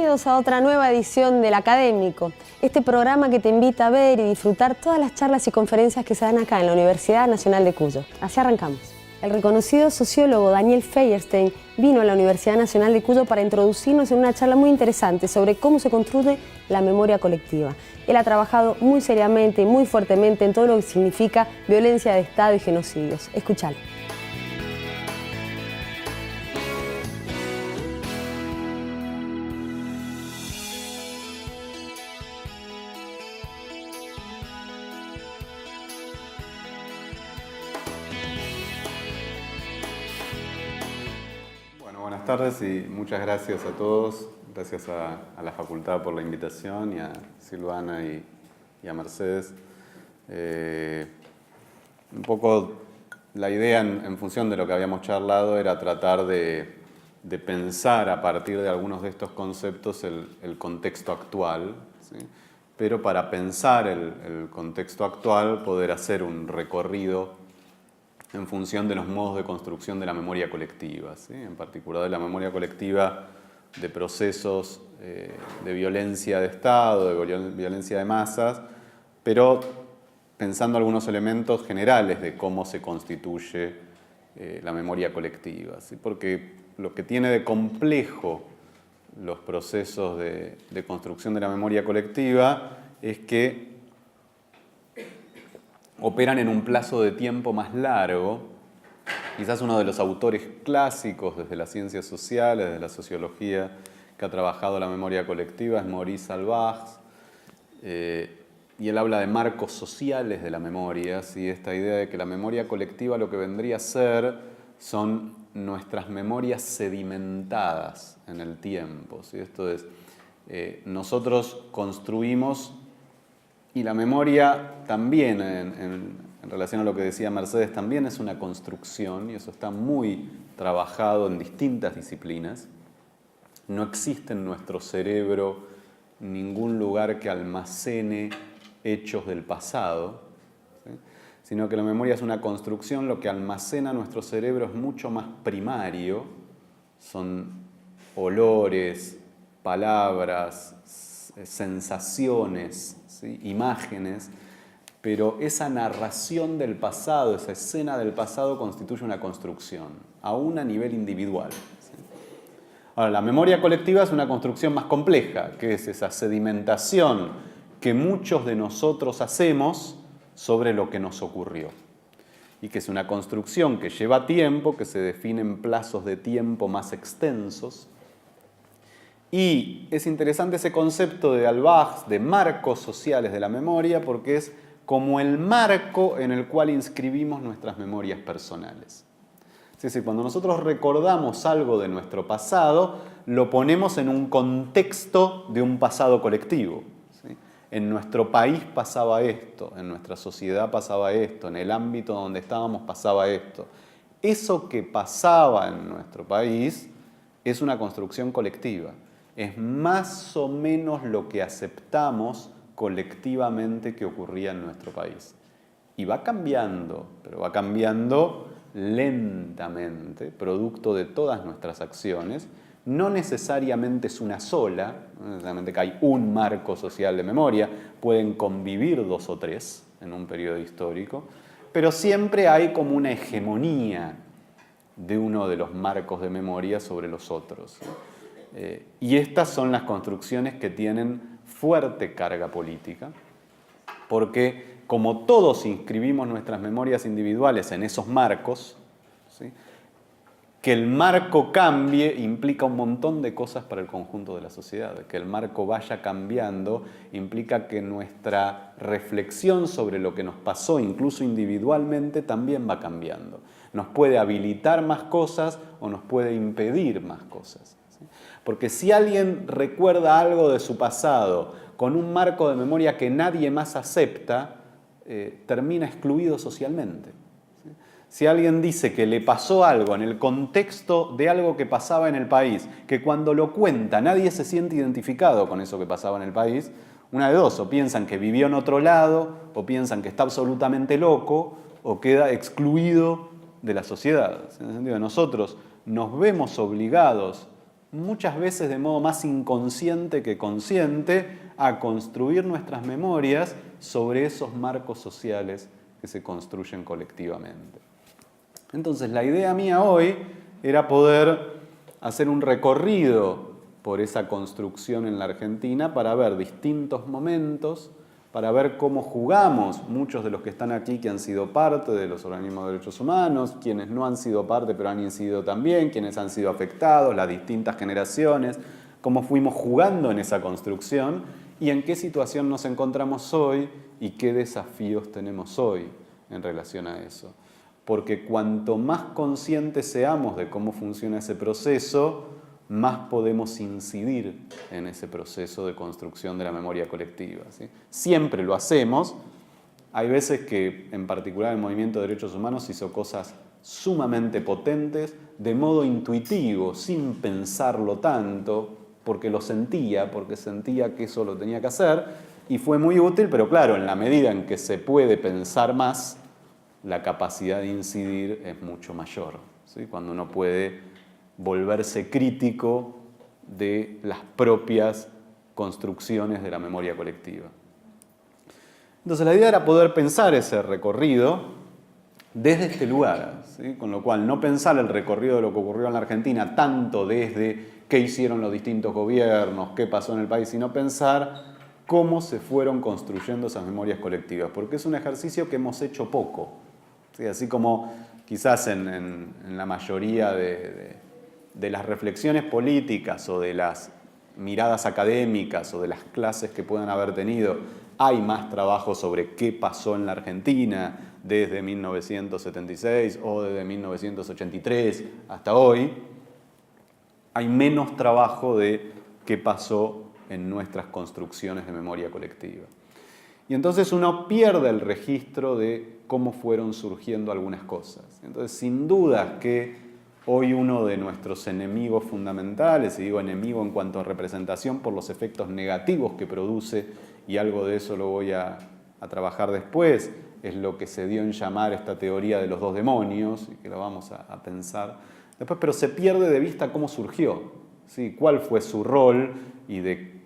Bienvenidos a otra nueva edición del Académico, este programa que te invita a ver y disfrutar todas las charlas y conferencias que se dan acá en la Universidad Nacional de Cuyo. Así arrancamos. El reconocido sociólogo Daniel Feierstein vino a la Universidad Nacional de Cuyo para introducirnos en una charla muy interesante sobre cómo se construye la memoria colectiva. Él ha trabajado muy seriamente y muy fuertemente en todo lo que significa violencia de Estado y genocidios. Escuchalo. Buenas tardes y muchas gracias a todos. Gracias a la facultad por la invitación y a Silvana y a Mercedes. Un poco la idea en función de lo que habíamos charlado era tratar de pensar a partir de algunos de estos conceptos el contexto actual, ¿sí? Pero para pensar el contexto actual poder hacer un recorrido en función de los modos de construcción de la memoria colectiva, ¿sí? En particular de la memoria colectiva de procesos de violencia de Estado, de violencia de masas, pero pensando algunos elementos generales de cómo se constituye la memoria colectiva, ¿sí? Porque lo que tiene de complejo los procesos de construcción de la memoria colectiva es que operan en un plazo de tiempo más largo. Quizás uno de los autores clásicos desde las ciencias sociales, desde la sociología, que ha trabajado la memoria colectiva es Maurice Salvage, y él habla de marcos sociales de la memoria, ¿sí? Esta idea de que la memoria colectiva lo que vendría a ser son nuestras memorias sedimentadas en el tiempo, ¿sí? Esto es, nosotros construimos. Y la memoria también, en relación a lo que decía Mercedes, también es una construcción, y eso está muy trabajado en distintas disciplinas. No existe en nuestro cerebro ningún lugar que almacene hechos del pasado, ¿sí? Sino que la memoria es una construcción, lo que almacena nuestro cerebro es mucho más primario, son olores, palabras, sensaciones, ¿sí? Imágenes, pero esa narración del pasado, esa escena del pasado constituye una construcción, aún a nivel individual, ¿sí? Ahora, la memoria colectiva es una construcción más compleja, que es esa sedimentación que muchos de nosotros hacemos sobre lo que nos ocurrió. Y que es una construcción que lleva tiempo, que se define en plazos de tiempo más extensos. Y es interesante ese concepto de Albach, de marcos sociales de la memoria, porque es como el marco en el cual inscribimos nuestras memorias personales. Es decir, cuando nosotros recordamos algo de nuestro pasado, lo ponemos en un contexto de un pasado colectivo, ¿sí? En nuestro país pasaba esto, en nuestra sociedad pasaba esto, en el ámbito donde estábamos pasaba esto. Eso que pasaba en nuestro país es una construcción colectiva. Es más o menos lo que aceptamos colectivamente que ocurría en nuestro país. Y va cambiando, pero va cambiando lentamente, producto de todas nuestras acciones. No necesariamente es una sola, no necesariamente que hay un marco social de memoria, pueden convivir dos o tres en un periodo histórico, pero siempre hay como una hegemonía de uno de los marcos de memoria sobre los otros. Y estas son las construcciones que tienen fuerte carga política, porque como todos inscribimos nuestras memorias individuales en esos marcos, ¿sí? Que el marco cambie implica un montón de cosas para el conjunto de la sociedad. Que el marco vaya cambiando implica que nuestra reflexión sobre lo que nos pasó, incluso individualmente, también va cambiando. Nos puede habilitar más cosas o nos puede impedir más cosas. Porque si alguien recuerda algo de su pasado con un marco de memoria que nadie más acepta, termina excluido socialmente. Si alguien dice que le pasó algo en el contexto de algo que pasaba en el país, que cuando lo cuenta nadie se siente identificado con eso que pasaba en el país, una de dos, o piensan que vivió en otro lado, o piensan que está absolutamente loco, o queda excluido de la sociedad. En el sentido de nosotros nos vemos obligados muchas veces de modo más inconsciente que consciente, a construir nuestras memorias sobre esos marcos sociales que se construyen colectivamente. Entonces, la idea mía hoy era poder hacer un recorrido por esa construcción en la Argentina para ver distintos momentos, para ver cómo jugamos muchos de los que están aquí que han sido parte de los organismos de derechos humanos, quienes no han sido parte pero han incidido también, quienes han sido afectados, las distintas generaciones, cómo fuimos jugando en esa construcción y en qué situación nos encontramos hoy y qué desafíos tenemos hoy en relación a eso. Porque cuanto más conscientes seamos de cómo funciona ese proceso, más podemos incidir en ese proceso de construcción de la memoria colectiva, ¿sí? Siempre lo hacemos. Hay veces que, en particular el movimiento de derechos humanos, hizo cosas sumamente potentes, de modo intuitivo, sin pensarlo tanto, porque lo sentía, porque sentía que eso lo tenía que hacer, y fue muy útil, pero claro, en la medida en que se puede pensar más, la capacidad de incidir es mucho mayor, ¿sí? Cuando uno puede volverse crítico de las propias construcciones de la memoria colectiva. Entonces la idea era poder pensar ese recorrido desde este lugar, ¿sí? Con lo cual no pensar el recorrido de lo que ocurrió en la Argentina tanto desde qué hicieron los distintos gobiernos, qué pasó en el país, sino pensar cómo se fueron construyendo esas memorias colectivas, porque es un ejercicio que hemos hecho poco, ¿sí? Así como quizás en la mayoría de las reflexiones políticas o de las miradas académicas o de las clases que puedan haber tenido, hay más trabajo sobre qué pasó en la Argentina desde 1976 o desde 1983 hasta hoy. Hay menos trabajo de qué pasó en nuestras construcciones de memoria colectiva. Y entonces uno pierde el registro de cómo fueron surgiendo algunas cosas. Entonces, sin duda que hoy uno de nuestros enemigos fundamentales, y digo enemigo en cuanto a representación por los efectos negativos que produce, y algo de eso lo voy a trabajar después, es lo que se dio en llamar esta teoría de los dos demonios, y que lo vamos a pensar después, pero se pierde de vista cómo surgió, ¿sí? Cuál fue su rol y de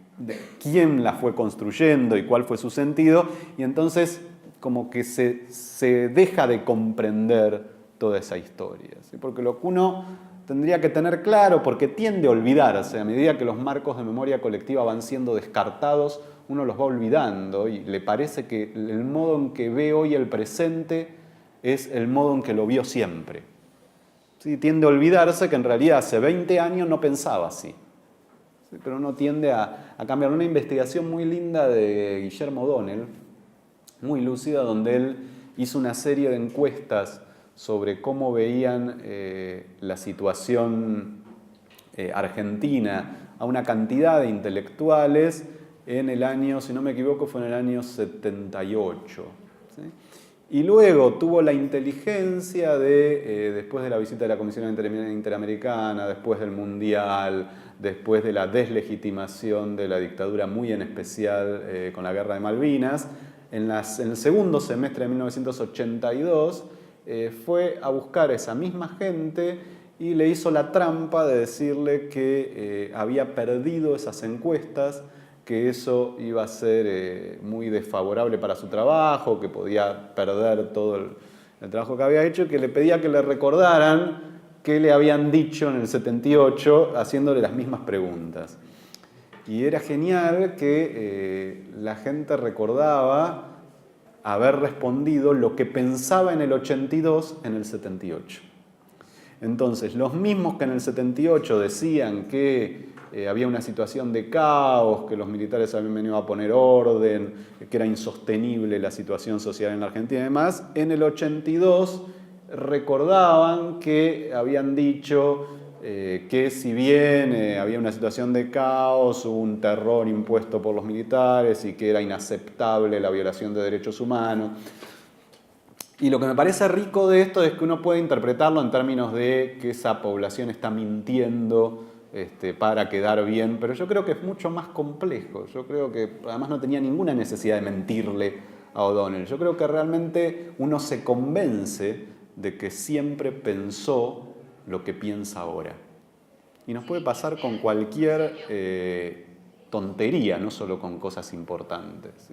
quién la fue construyendo y cuál fue su sentido, y entonces como que se deja de comprender toda esa historia, ¿sí? Porque lo que uno tendría que tener claro, porque tiende a olvidarse, a medida que los marcos de memoria colectiva van siendo descartados, uno los va olvidando y le parece que el modo en que ve hoy el presente es el modo en que lo vio siempre. ¿Sí? Tiende a olvidarse que en realidad hace 20 años no pensaba así. ¿Sí? Pero uno tiende a cambiar. Una investigación muy linda de Guillermo O'Donnell, muy lúcida, donde él hizo una serie de encuestas sobre cómo veían la situación argentina a una cantidad de intelectuales en el año, si no me equivoco, fue en el año 78. ¿Sí? Y luego tuvo la inteligencia de, después de la visita de la Comisión Interamericana, después del Mundial, después de la deslegitimación de la dictadura, muy en especial con la Guerra de Malvinas, en el segundo semestre de 1982, fue a buscar a esa misma gente y le hizo la trampa de decirle que había perdido esas encuestas, que eso iba a ser muy desfavorable para su trabajo, que podía perder todo el trabajo que había hecho, que le pedía que le recordaran qué le habían dicho en el 78, haciéndole las mismas preguntas. Y era genial que la gente recordaba haber respondido lo que pensaba en el 82 en el 78. Entonces, los mismos que en el 78 decían que había una situación de caos, que los militares habían venido a poner orden, que era insostenible la situación social en la Argentina y demás, en el 82 recordaban que habían dicho que si bien había una situación de caos, hubo un terror impuesto por los militares y que era inaceptable la violación de derechos humanos. Y lo que me parece rico de esto es que uno puede interpretarlo en términos de que esa población está mintiendo para quedar bien, pero yo creo que es mucho más complejo. Yo creo que además no tenía ninguna necesidad de mentirle a O'Donnell. Yo creo que realmente uno se convence de que siempre pensó lo que piensa ahora. Y nos puede pasar con cualquier tontería, no solo con cosas importantes.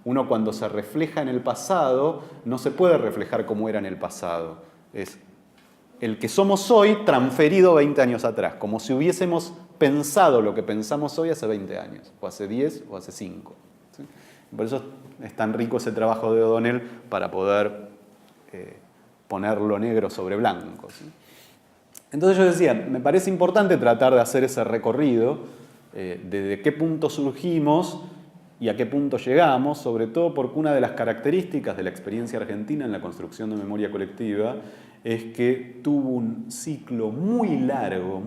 Uno cuando se refleja en el pasado, no se puede reflejar como era en el pasado. Es el que somos hoy transferido 20 años atrás, como si hubiésemos pensado lo que pensamos hoy hace 20 años, o hace 10 o hace 5. ¿Sí? Por eso es tan rico ese trabajo de O'Donnell para poder ponerlo negro sobre blanco. ¿Sí? Entonces yo decía, me parece importante tratar de hacer ese recorrido de qué punto surgimos y a qué punto llegamos, sobre todo porque una de las características de la experiencia argentina en la construcción de memoria colectiva es que tuvo un ciclo muy largo,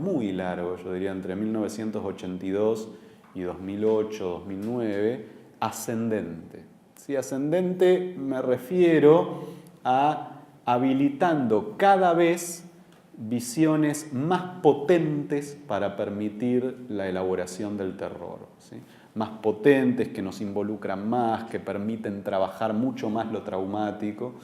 yo diría entre 1982 y 2008, 2009, ascendente. ¿Sí? Ascendente me refiero a habilitando cada vez visiones más potentes para permitir la elaboración del terror. ¿Sí? Más potentes, que nos involucran más, que permiten trabajar mucho más lo traumático.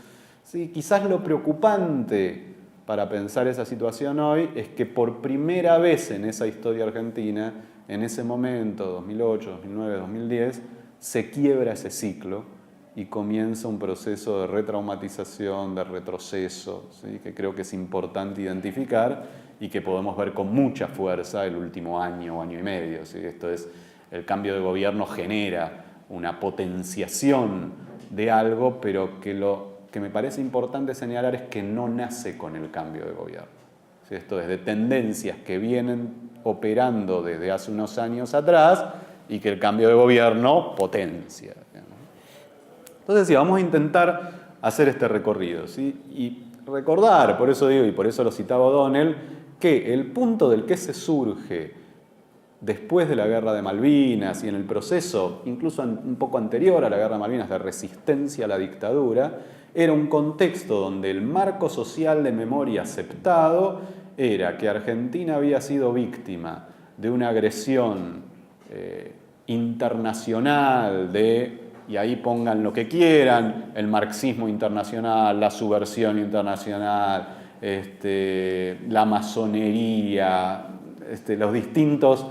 ¿Sí? Quizás lo preocupante para pensar esa situación hoy es que por primera vez en esa historia argentina, en ese momento, 2008, 2009, 2010, se quiebra ese ciclo y comienza un proceso de retraumatización, de retroceso, ¿sí? Que creo que es importante identificar y que podemos ver con mucha fuerza el último año o año y medio. ¿Sí? Esto es, el cambio de gobierno genera una potenciación de algo, pero que lo que me parece importante señalar es que no nace con el cambio de gobierno. ¿Sí? Esto es de tendencias que vienen operando desde hace unos años atrás y que el cambio de gobierno potencia. Entonces, sí, vamos a intentar hacer este recorrido, ¿sí? Y recordar, por eso digo, y por eso lo citaba O'Donnell, que el punto del que se surge después de la Guerra de Malvinas y en el proceso, incluso un poco anterior a la Guerra de Malvinas, de resistencia a la dictadura, era un contexto donde el marco social de memoria aceptado era que Argentina había sido víctima de una agresión internacional y ahí pongan lo que quieran, el marxismo internacional, la subversión internacional, la masonería, los distintos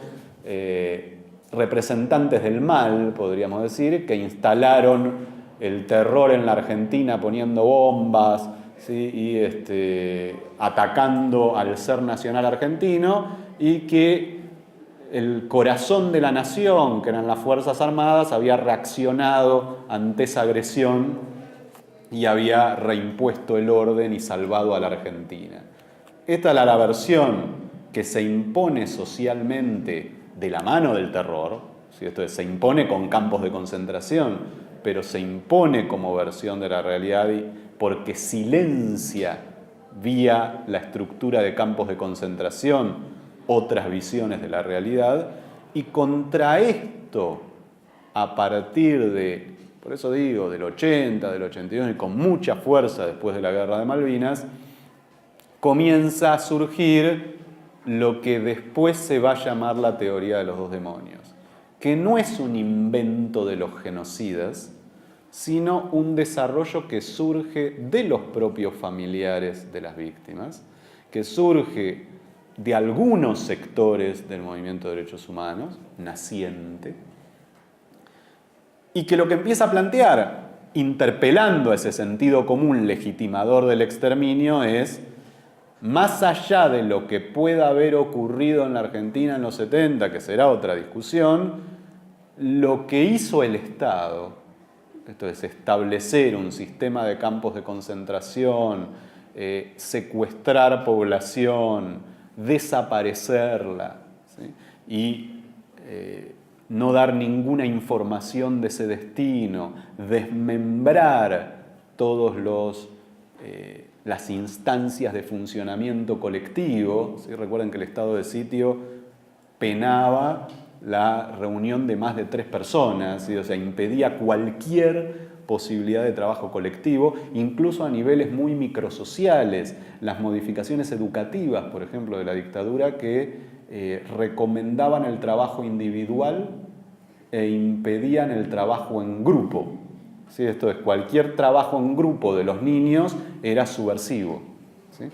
representantes del mal, podríamos decir, que instalaron el terror en la Argentina poniendo bombas, ¿sí? Y atacando al ser nacional argentino, y que el corazón de la nación, que eran las Fuerzas Armadas, había reaccionado ante esa agresión y había reimpuesto el orden y salvado a la Argentina. Esta era la versión que se impone socialmente de la mano del terror, ¿sí? Esto es, se impone con campos de concentración, pero se impone como versión de la realidad porque silencia vía la estructura de campos de concentración otras visiones de la realidad, y contra esto, a partir de, por eso digo, del 80, del 82, y con mucha fuerza después de la Guerra de Malvinas, comienza a surgir lo que después se va a llamar la teoría de los dos demonios, que no es un invento de los genocidas, sino un desarrollo que surge de los propios familiares de las víctimas, que surge de algunos sectores del movimiento de derechos humanos, naciente, y que lo que empieza a plantear, interpelando ese sentido común legitimador del exterminio, es, más allá de lo que pueda haber ocurrido en la Argentina en los 70, que será otra discusión, lo que hizo el Estado, esto es establecer un sistema de campos de concentración, secuestrar población, desaparecerla, ¿sí? Y no dar ninguna información de ese destino, desmembrar todos las instancias de funcionamiento colectivo, ¿sí? Recuerden que el estado de sitio penaba la reunión de más de 3 personas, ¿sí? O sea, impedía cualquier posibilidad de trabajo colectivo, incluso a niveles muy microsociales. Las modificaciones educativas, por ejemplo, de la dictadura, que recomendaban el trabajo individual e impedían el trabajo en grupo. ¿Sí? Esto es, cualquier trabajo en grupo de los niños era subversivo, ¿sí?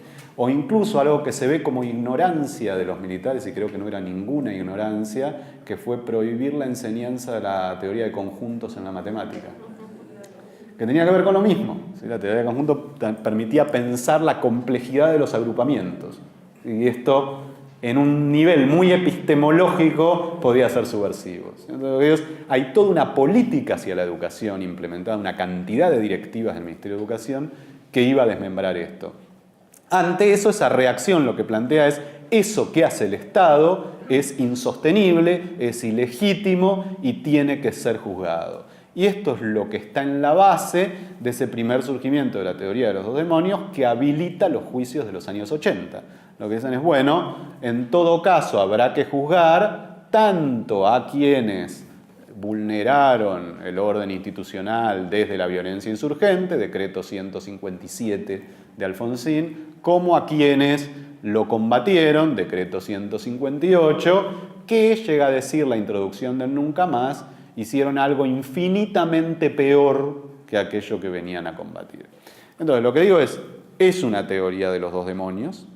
o incluso algo que se ve como ignorancia de los militares, y creo que no era ninguna ignorancia, que fue prohibir la enseñanza de la teoría de conjuntos en la matemática, que tenía que ver con lo mismo. ¿Sí? La teoría de conjuntos permitía pensar la complejidad de los agrupamientos, y esto en un nivel muy epistemológico podía ser subversivo. Entonces, hay toda una política hacia la educación implementada, una cantidad de directivas del Ministerio de Educación que iba a desmembrar esto. Ante eso, esa reacción lo que plantea es: eso que hace el Estado es insostenible, es ilegítimo y tiene que ser juzgado. Y esto es lo que está en la base de ese primer surgimiento de la teoría de los dos demonios que habilita los juicios de los años 80. Lo que dicen es, bueno, en todo caso habrá que juzgar tanto a quienes vulneraron el orden institucional desde la violencia insurgente, decreto 157 de Alfonsín, como a quienes lo combatieron, decreto 158, que llega a decir la introducción del nunca más, hicieron algo infinitamente peor que aquello que venían a combatir. Entonces, lo que digo es una teoría de los dos demonios.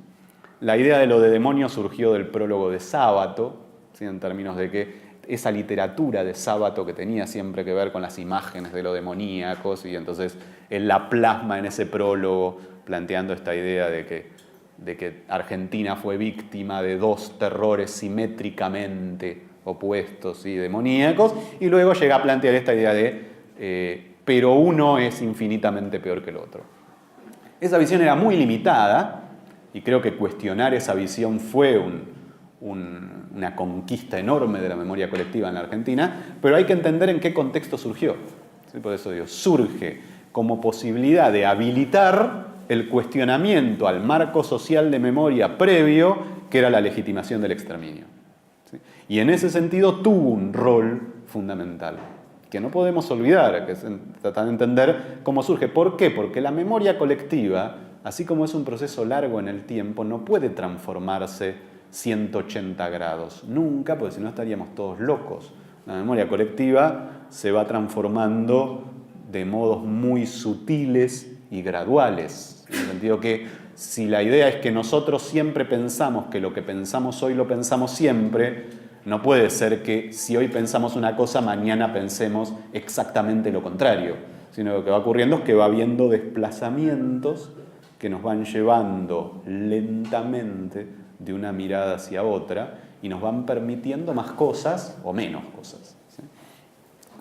La idea de lo de demonio surgió del prólogo de Sábato, ¿sí? En términos de que esa literatura de Sábato que tenía siempre que ver con las imágenes de lo demoníacos, y entonces él la plasma en ese prólogo planteando esta idea de que Argentina fue víctima de dos terrores simétricamente opuestos y demoníacos, y luego llega a plantear esta idea de pero uno es infinitamente peor que el otro. Esa visión era muy limitada, y creo que cuestionar esa visión fue una conquista enorme de la memoria colectiva en la Argentina, pero hay que entender en qué contexto surgió. ¿Sí? Por eso digo, surge como posibilidad de habilitar el cuestionamiento al marco social de memoria previo, que era la legitimación del exterminio. ¿Sí? Y en ese sentido tuvo un rol fundamental, que no podemos olvidar, que es tratar de entender cómo surge. ¿Por qué? Porque la memoria colectiva, así como es un proceso largo en el tiempo, no puede transformarse 180 grados. Nunca, porque si no estaríamos todos locos. La memoria colectiva se va transformando de modos muy sutiles y graduales. En el sentido que si la idea es que nosotros siempre pensamos que lo que pensamos hoy lo pensamos siempre, no puede ser que si hoy pensamos una cosa, mañana pensemos exactamente lo contrario. Sino que lo que va ocurriendo es que va habiendo desplazamientos que nos van llevando lentamente de una mirada hacia otra y nos van permitiendo más cosas o menos cosas. ¿Sí?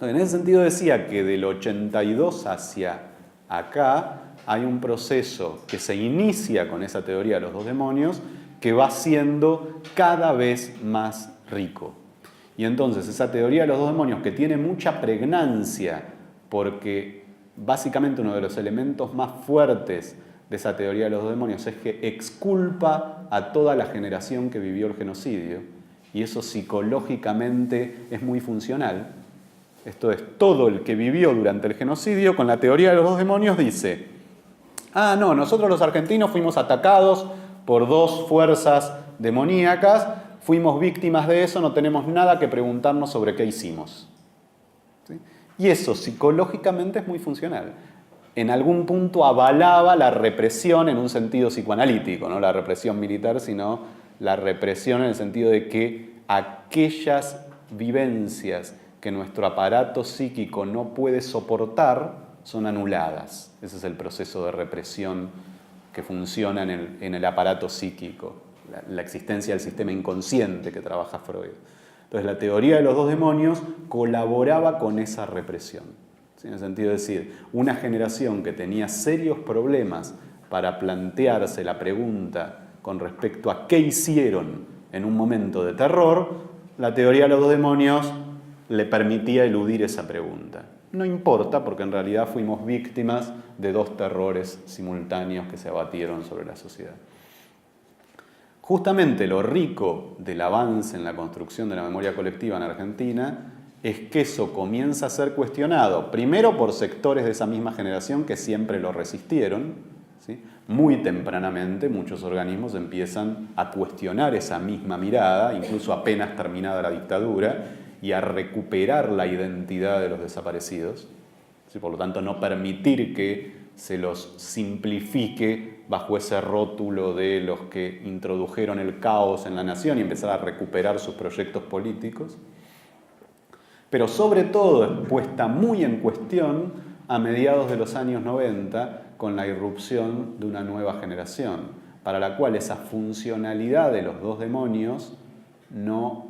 En ese sentido decía que del 82 hacia acá hay un proceso que se inicia con esa teoría de los dos demonios que va siendo cada vez más rico. Y entonces esa teoría de los dos demonios, que tiene mucha pregnancia porque básicamente uno de los elementos más fuertes de esa teoría de los dos demonios es que exculpa a toda la generación que vivió el genocidio, y eso psicológicamente es muy funcional. Esto es, todo el que vivió durante el genocidio, con la teoría de los dos demonios, dice: ah, no, nosotros los argentinos fuimos atacados por dos fuerzas demoníacas, fuimos víctimas de eso, no tenemos nada que preguntarnos sobre qué hicimos. ¿Sí? Y eso psicológicamente es muy funcional. En algún punto avalaba la represión en un sentido psicoanalítico, no la represión militar, sino la represión en el sentido de que aquellas vivencias que nuestro aparato psíquico no puede soportar son anuladas. Ese es el proceso de represión que funciona en el aparato psíquico, la existencia del sistema inconsciente que trabaja Freud. Entonces la teoría de los dos demonios colaboraba con esa represión. En el sentido de decir, una generación que tenía serios problemas para plantearse la pregunta con respecto a qué hicieron en un momento de terror, la teoría de los dos demonios le permitía eludir esa pregunta. No importa, porque en realidad fuimos víctimas de dos terrores simultáneos que se abatieron sobre la sociedad. Justamente lo rico del avance en la construcción de la memoria colectiva en Argentina es que eso comienza a ser cuestionado, primero por sectores de esa misma generación que siempre lo resistieron, ¿sí? Muy tempranamente muchos organismos empiezan a cuestionar esa misma mirada, incluso apenas terminada la dictadura, y a recuperar la identidad de los desaparecidos, ¿sí? Por lo tanto, no permitir que se los simplifique bajo ese rótulo de los que introdujeron el caos en la nación y empezar a recuperar sus proyectos políticos. Pero sobre todo es puesta muy en cuestión a mediados de los años 90 con la irrupción de una nueva generación, para la cual esa funcionalidad de los dos demonios no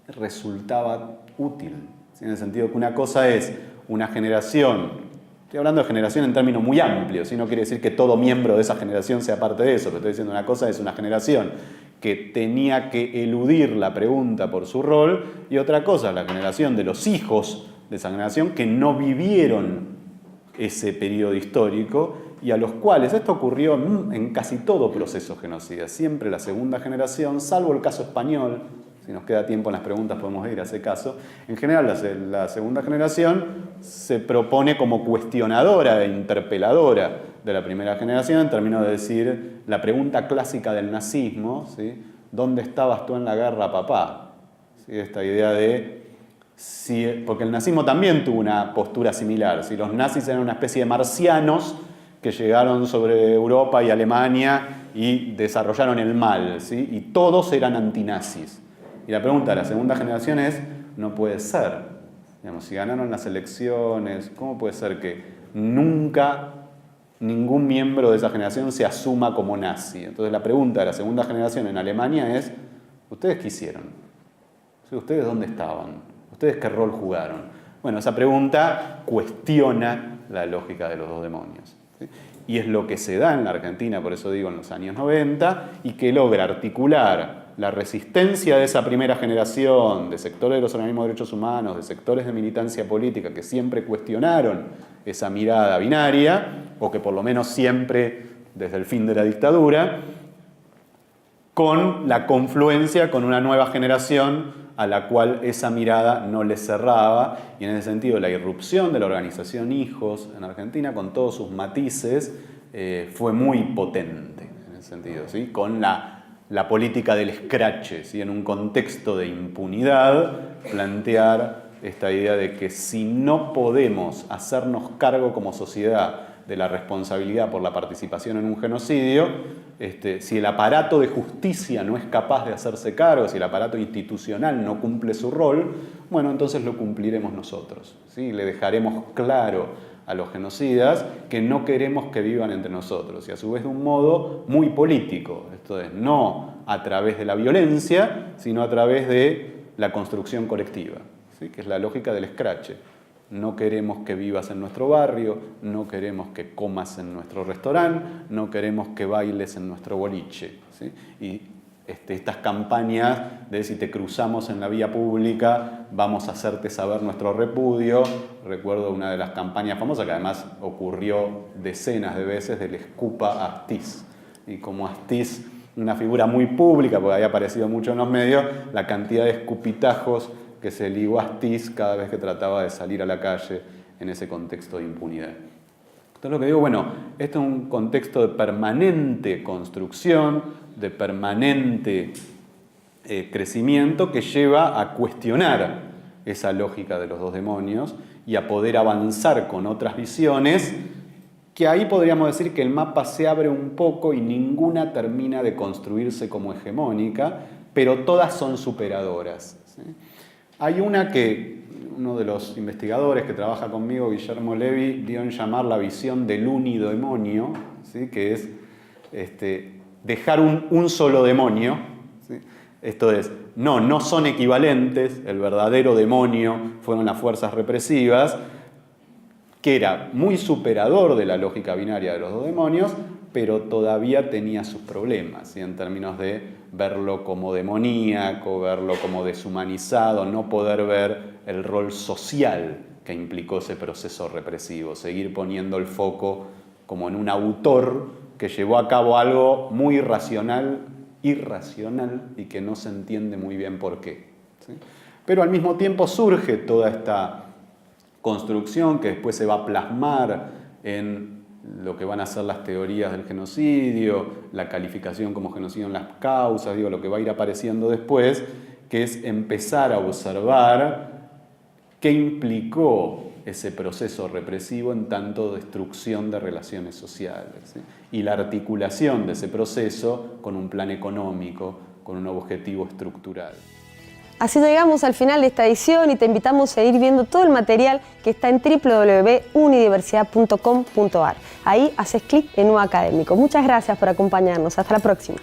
resultaba útil. En el sentido que una cosa es una generación, estoy hablando de generación en términos muy amplios, no quiere decir que todo miembro de esa generación sea parte de eso, pero estoy diciendo una cosa es una generación que tenía que eludir la pregunta por su rol, y otra cosa es la generación de los hijos de esa generación que no vivieron ese periodo histórico y a los cuales esto ocurrió en casi todo proceso genocida. Siempre la segunda generación, salvo el caso español, si nos queda tiempo en las preguntas podemos ir a ese caso, en general la segunda generación se propone como cuestionadora e interpeladora de la primera generación en términos de decir la pregunta clásica del nazismo, ¿sí? ¿Dónde estabas tú en la guerra, papá? ¿Sí? Esta idea de porque el nazismo también tuvo una postura similar. ¿Sí? Los nazis eran una especie de marcianos que llegaron sobre Europa y Alemania y desarrollaron el mal, ¿sí? Y todos eran antinazis. Y la pregunta de la segunda generación es, no puede ser. Digamos, si ganaron las elecciones, ¿cómo puede ser que nunca ningún miembro de esa generación se asuma como nazi? Entonces la pregunta de la segunda generación en Alemania es, ¿ustedes qué hicieron? ¿Ustedes dónde estaban? ¿Ustedes qué rol jugaron? Bueno, esa pregunta cuestiona la lógica de los dos demonios, ¿sí? Y es lo que se da en la Argentina, por eso digo en los años 90, y que logra articular la resistencia de esa primera generación, de sectores de los organismos de derechos humanos, de sectores de militancia política que siempre cuestionaron esa mirada binaria, o que por lo menos siempre desde el fin de la dictadura, con la confluencia con una nueva generación a la cual esa mirada no le cerraba, y en ese sentido la irrupción de la organización Hijos en Argentina, con todos sus matices, fue muy potente en ese sentido, ¿sí? Con la política del escrache, ¿sí? En un contexto de impunidad, plantear esta idea de que si no podemos hacernos cargo como sociedad de la responsabilidad por la participación en un genocidio, si el aparato de justicia no es capaz de hacerse cargo, si el aparato institucional no cumple su rol, bueno, entonces lo cumpliremos nosotros, ¿sí? Le dejaremos claro a los genocidas que no queremos que vivan entre nosotros, y a su vez de un modo muy político, esto es, no a través de la violencia, sino a través de la construcción colectiva, ¿sí? Que es la lógica del escrache. No queremos que vivas en nuestro barrio, no queremos que comas en nuestro restaurante, no queremos que bailes en nuestro boliche, ¿sí? Y estas campañas de si te cruzamos en la vía pública, vamos a hacerte saber nuestro repudio. Recuerdo una de las campañas famosas que además ocurrió decenas de veces del Escupa a Astiz. Y como Astiz, una figura muy pública, porque había aparecido mucho en los medios, la cantidad de escupitajos que se ligó a Astiz cada vez que trataba de salir a la calle en ese contexto de impunidad. Entonces lo que digo, bueno, este es un contexto de permanente construcción, de permanente crecimiento que lleva a cuestionar esa lógica de los dos demonios y a poder avanzar con otras visiones, que ahí podríamos decir que el mapa se abre un poco y ninguna termina de construirse como hegemónica, pero todas son superadoras, ¿sí? Hay una que uno de los investigadores que trabaja conmigo, Guillermo Levi, dio en llamar la visión del unidemonio, ¿sí? Que es dejar un solo demonio, ¿sí? Esto es, no son equivalentes, el verdadero demonio fueron las fuerzas represivas, que era muy superador de la lógica binaria de los dos demonios, pero todavía tenía sus problemas, ¿sí? En términos de verlo como demoníaco, verlo como deshumanizado, no poder ver el rol social que implicó ese proceso represivo, seguir poniendo el foco como en un autor que llevó a cabo algo muy irracional y que no se entiende muy bien por qué, ¿sí? Pero al mismo tiempo surge toda esta construcción que después se va a plasmar en lo que van a ser las teorías del genocidio, la calificación como genocidio en las causas, lo que va a ir apareciendo después, que es empezar a observar qué implicó ese proceso represivo en tanto destrucción de relaciones sociales, ¿sí? Y la articulación de ese proceso con un plan económico, con un objetivo estructural. Así llegamos al final de esta edición y te invitamos a ir viendo todo el material que está en www.unidiversidad.com.ar. Ahí haces clic en Nuevo Académico. Muchas gracias por acompañarnos. Hasta la próxima.